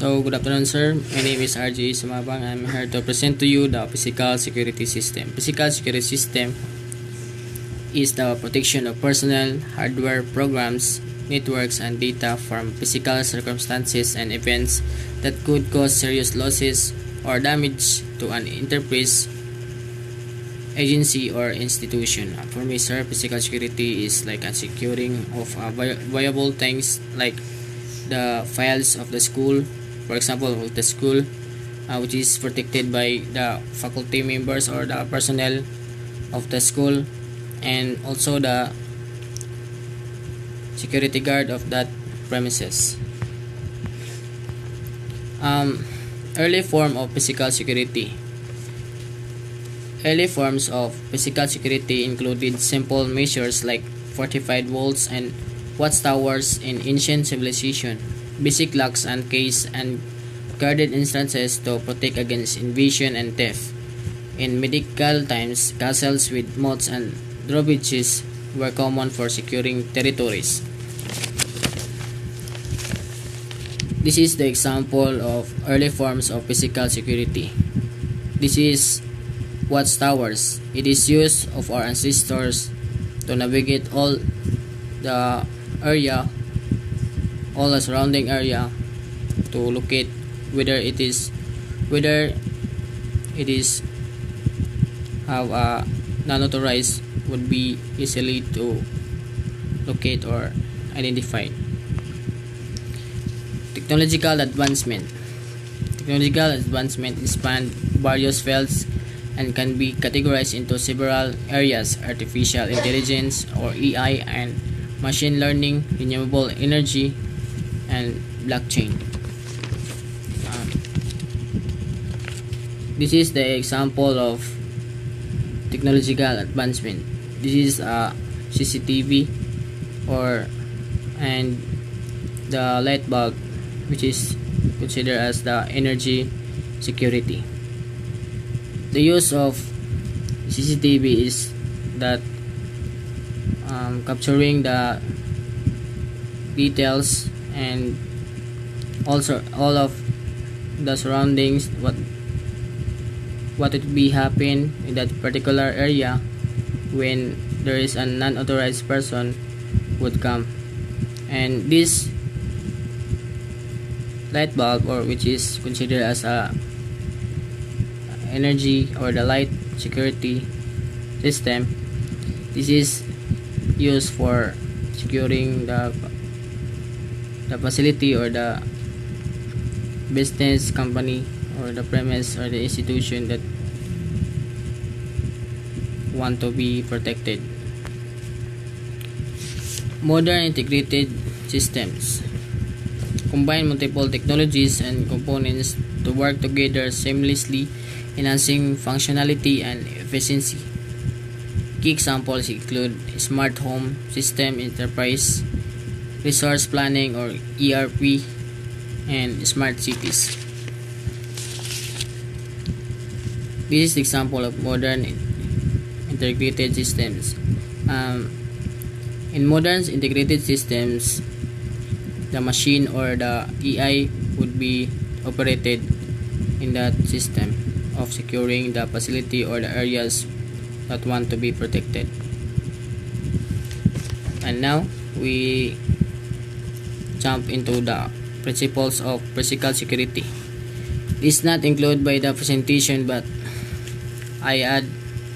Good afternoon, sir. My name is RJ Sumabang. I'm here to present to you the physical security system. Physical security system is the protection of personnel, hardware, programs, networks, and data from physical circumstances and events that could cause serious losses or damage to an enterprise, agency, or institution. For me, sir, physical security is like a securing of viable things like the files of the school, for example, of the school, which is protected by the faculty members or the personnel of the school, and also the security guard of that premises. Early form of physical security. Early forms of physical security included simple measures like fortified walls and watchtowers in ancient civilization, basic locks and keys, and guarded entrances to protect against invasion and theft. In medieval times, castles with moats and drawbridges were common for securing territories. This is the example of early forms of physical security. This is watchtowers. It is used of our ancestors to navigate all the area, all the surrounding area, to locate whether it is have a non-authorized would be easily to locate or identify. Technological advancement. Technological advancement span various fields and can be categorized into several areas: artificial intelligence or AI and machine learning, renewable energy, and blockchain. This is the example of technological advancement. This is a CCTV and the light bulb, which is considered as the energy security. The use of CCTV is that capturing the details and also all of the surroundings, what would be happen in that particular area when there is a non-authorized person would come. And this light bulb, or which is considered as a energy or the light security system, this is used for securing the facility or the business company or the premise or the institution that want to be protected. Modern integrated systems combine multiple technologies and components to work together seamlessly, enhancing functionality and efficiency. Key examples include smart home system, enterprise, resource planning or ERP, and smart cities. This is the example of modern integrated systems. In modern integrated systems, the machine or the AI would be operated in that system of securing the facility or the areas that want to be protected. And now we jump into the principles of physical security. This not included by the presentation, but I add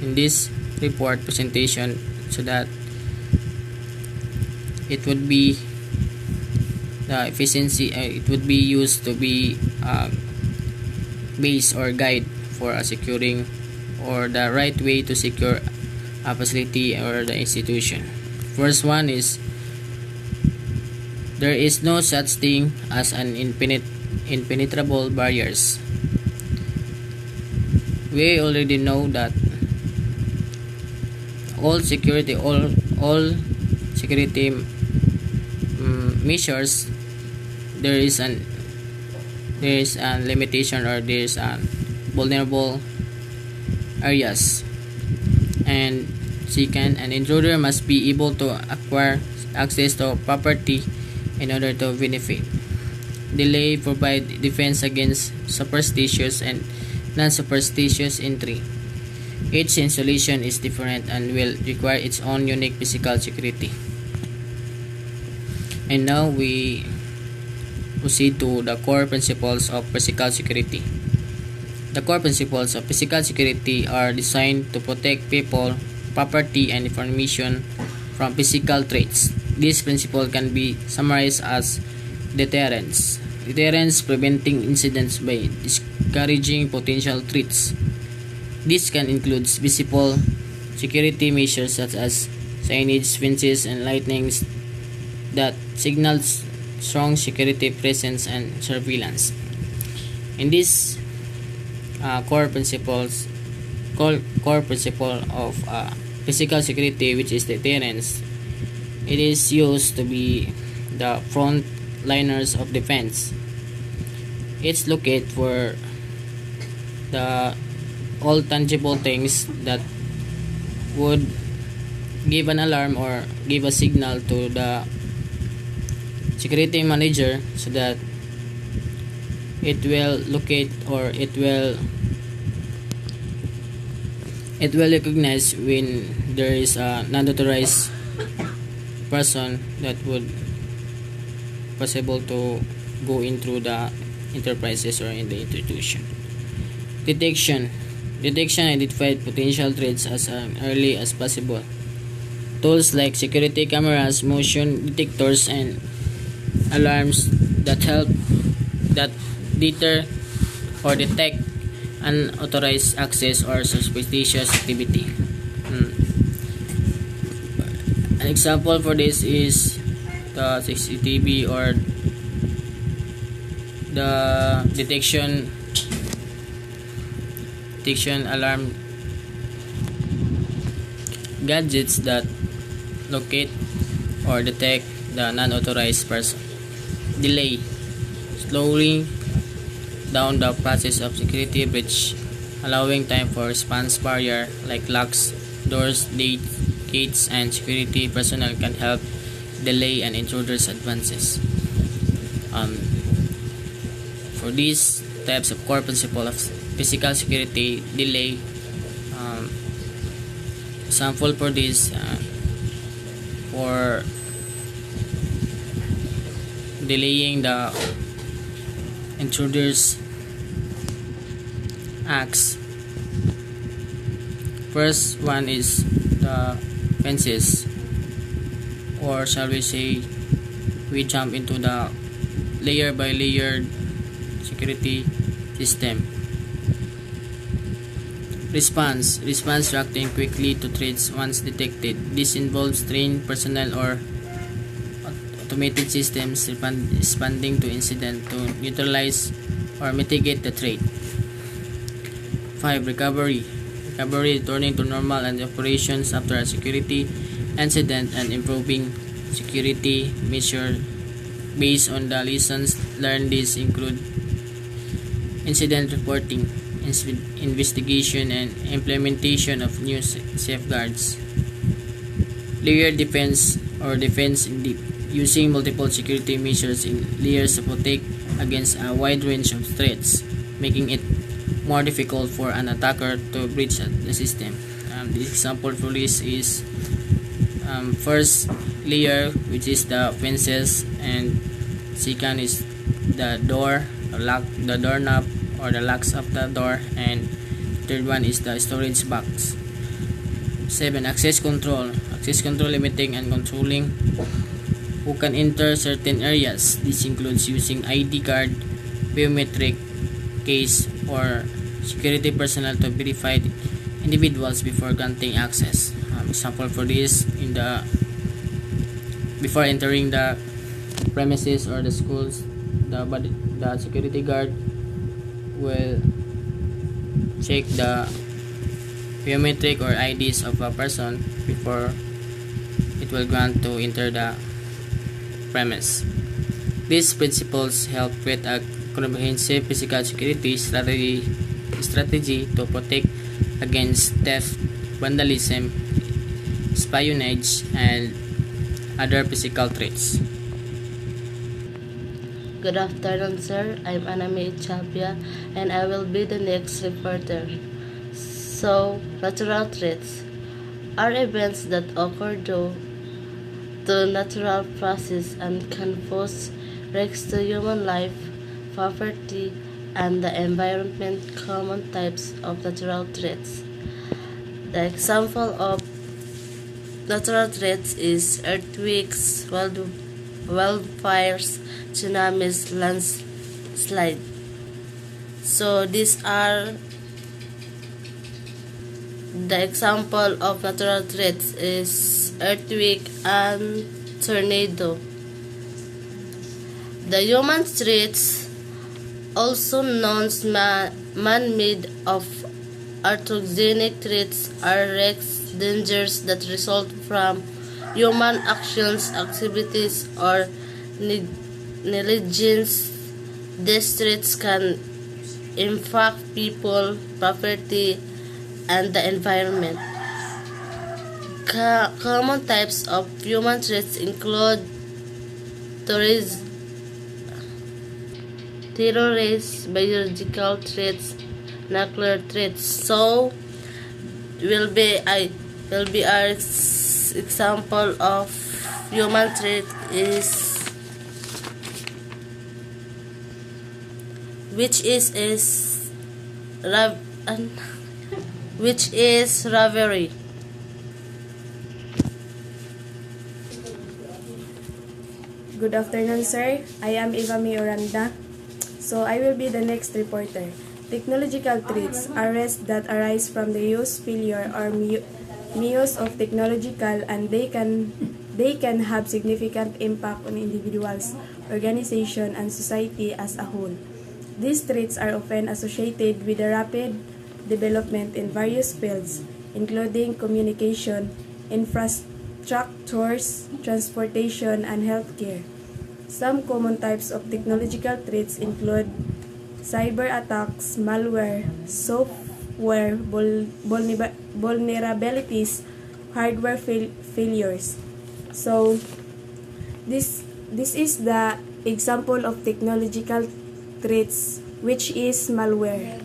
in this report presentation so that it would be the efficiency, it would be used to be base or guide for a securing or the right way to secure a facility or the institution. First one is there is no such thing as an impenetrable barriers. We already know that all security measures, there is a limitation or there is a vulnerable areas, and second, an intruder must be able to acquire access to property in order to benefit. Delay provide defense against superstitious and non-superstitious entry. Each installation is different and will require its own unique physical security. And now we proceed to the core principles of physical security. The core principles of physical security are designed to protect people, property, and information from physical threats. This principle can be summarized as deterrence. Deterrence, preventing incidents by discouraging potential threats. This can include visible security measures such as signage, fences, and lightnings that signals strong security presence and surveillance. In this core principle of physical security, which is deterrence, it is used to be the front liners of defense. It's located for the all tangible things that would give an alarm or give a signal to the security manager so that it will locate or it will recognize when there is a non-authorized person that would possible to go in through the enterprises or in the institution. Detection identified potential threats as early as possible. Tools like security cameras, motion detectors, and alarms that help deter or detect unauthorized access or suspicious activity. An example for this is the CCTV or the detection alarm gadgets that locate or detect the non-authorized person. Delay, slowing down the process of security breach, allowing time for response barrier like locks, doors, gates, and security personnel can help delay an intruder's advances. For these types of core principle of physical security, delay, example for this, for delaying the intruders acts. First one is the fences, or shall we say we jump into the layer by layer security system. Response reacting quickly to threats once detected. This involves trained personnel or automated systems responding to incident to neutralize or mitigate the threat. 5. Recovery returning to normal and operations after a security incident and improving security measures based on the lessons learned. These include incident reporting, investigation, and implementation of new safeguards. Layered defense or defense in deep, using multiple security measures in layers to protect against a wide range of threats, making it more difficult for an attacker to breach the system. The example for this is first layer, which is the fences, and second is the door, the doorknob or the locks of the door, and third one is the storage box. 7. Access control limiting and controlling who can enter certain areas. This includes using ID card, biometric case, or security personnel to verify individuals before granting access. Example for this, before entering the premises or the schools, the security guard will check the biometric or IDs of a person before it will grant to enter the premise. These principles help create a comprehensive physical security strategy to protect against theft, vandalism, espionage, and other physical threats. Good afternoon, sir. I'm Aname Chavia, and I will be the next reporter. So, natural threats are events that occur due to natural process and can pose risks to human life, property, and the environment. Common types of natural threats. The example of natural threats is earthquakes, wildfires, tsunamis, landslides. So these are the example of natural threats is earthquake and tornado. The human threats, also known as man-made of anthropogenic threats, are risks, dangers that result from human actions, activities, or negligence. These threats can impact people, property, and the environment. Common types of human threats include terrorist, biological threats, nuclear threats. So will be our example of human threat is which is rav- which is robbery. Good afternoon, sir. I am Eva May Oranda. So I will be the next reporter. Technological threats are risks that arise from the use, failure, or misuse of technological, and they can have significant impact on individuals, organization, and society as a whole. These threats are often associated with the rapid development in various fields, including communication, infrastructures, transportation, and healthcare. Some common types of technological threats include cyber attacks, malware, software vulnerabilities, hardware failures. So this is the example of technological threats, which is malware.